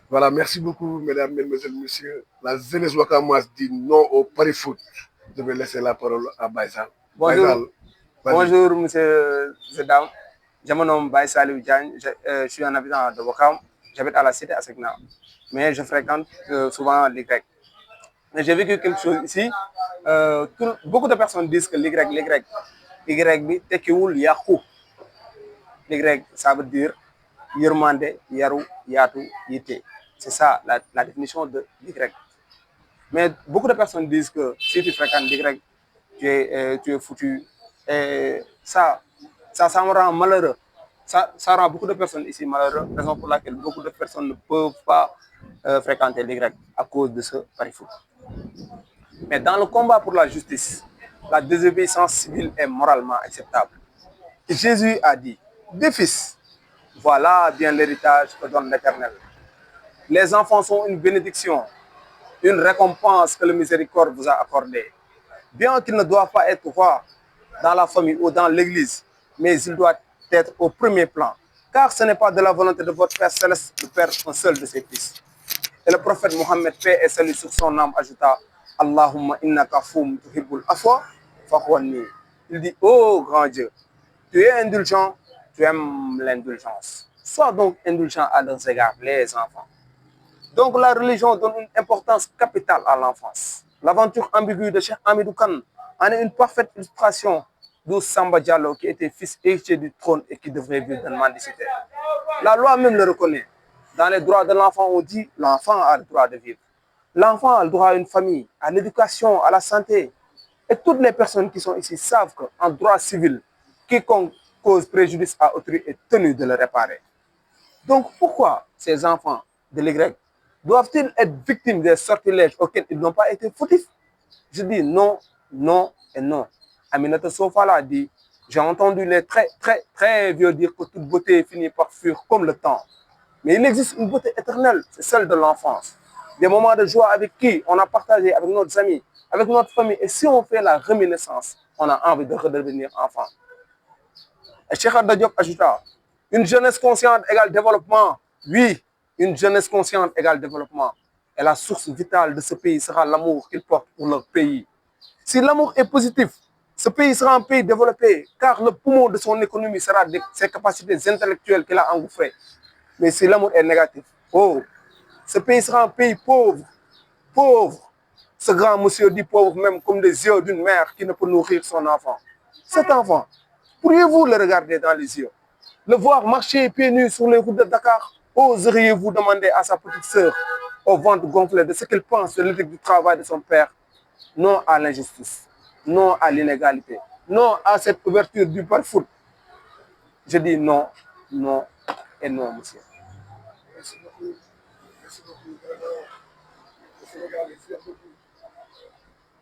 Voilà, merci beaucoup, mesdames, mesdemoiselles, messieurs. La jeunesse wakamoise dit non au pari foot. Je vais laisser la parole à Baïsal. Baïsal, Bonjour, vas-y. bonjour monsieur Dam. Je me nomme Baye Salou Diagne. Je suis un habitant de Wakam. J'habite à la cité à Sekna. Mais je fréquente souvent l'Y. Mais j'ai vécu quelque chose ici. Beaucoup de personnes disent que l'Y, bi tekiwul yàqu. L'Y, ça veut dire Yirmande, Yaru, Yatu, Yite. C'est ça la définition de l'Y. Mais beaucoup de personnes disent que si tu fréquentes l'Y, tu es foutu. Et ça me rend malheureux. Ça rend beaucoup de personnes ici malheureux, raison pour laquelle beaucoup de personnes ne peuvent pas fréquenter l'Y à cause de ce pari foot. Mais dans le combat pour la justice, la désobéissance civile est moralement acceptable. Et Jésus a dit, des fils, voilà bien l'héritage que donne l'Éternel. Les enfants sont une bénédiction, une récompense que le miséricorde vous a accordée. Bien qu'il ne doive pas être roi dans la famille ou dans l'église, mais il doit être au premier plan. Car ce n'est pas de la volonté de votre Père céleste de perdre un seul de ses fils. Et le prophète Mohammed, paix et salut sur son âme, ajouta Allahumma inna kafoum tuhibbul afwa fakhwani. Il dit, oh grand Dieu, tu es indulgent, tu aimes l'indulgence. Sois donc indulgent à leurs égards, les enfants. Donc la religion donne une importance capitale à l'enfance. L'aventure ambiguë de Cheikh Hamidou Kane en est une parfaite illustration, d'où Samba Diallo, qui était fils héritier du trône et qui devrait vivre dans mendicité. La loi même le reconnaît. Dans les droits de l'enfant, on dit l'enfant a le droit de vivre. L'enfant a le droit à une famille, à l'éducation, à la santé. Et toutes les personnes qui sont ici savent qu'en droit civil, quiconque cause préjudice à autrui est tenu de le réparer. Donc pourquoi ces enfants de l'Y doivent-ils être victimes des sortilèges auxquels ils n'ont pas été fautifs? Je dis non, non et non. Aminata Sofala a dit, j'ai entendu les très vieux dire que toute beauté finit par fuir comme le temps. Mais il existe une beauté éternelle, c'est celle de l'enfance. Des moments de joie avec qui on a partagé avec nos amis, avec notre famille. Et si on fait la réminiscence, on a envie de redevenir enfant. Et Cheikh Anta Diop ajouta, une jeunesse consciente égale développement. Oui, une jeunesse consciente égale développement. Et la source vitale de ce pays sera l'amour qu'il porte pour leur pays. Si l'amour est positif, ce pays sera un pays développé, car le poumon de son économie sera ses capacités intellectuelles qu'il a engouffrées. Mais si l'amour est négatif, oh, ce pays sera un pays pauvre, pauvre. Ce grand monsieur dit pauvre même comme des yeux d'une mère qui ne peut nourrir son enfant. Cet enfant, pourriez-vous le regarder dans les yeux, le voir marcher pieds nus sur les routes de Dakar? Oseriez-vous demander à sa petite sœur, au ventre gonflé, de ce qu'elle pense de l'éthique du travail de son père? Non à l'injustice, non à l'inégalité, non à cette ouverture du pari-foot. Je dis non, non et non, monsieur. Merci beaucoup. Merci beaucoup. Vraiment, le Sénégal est fier de vous.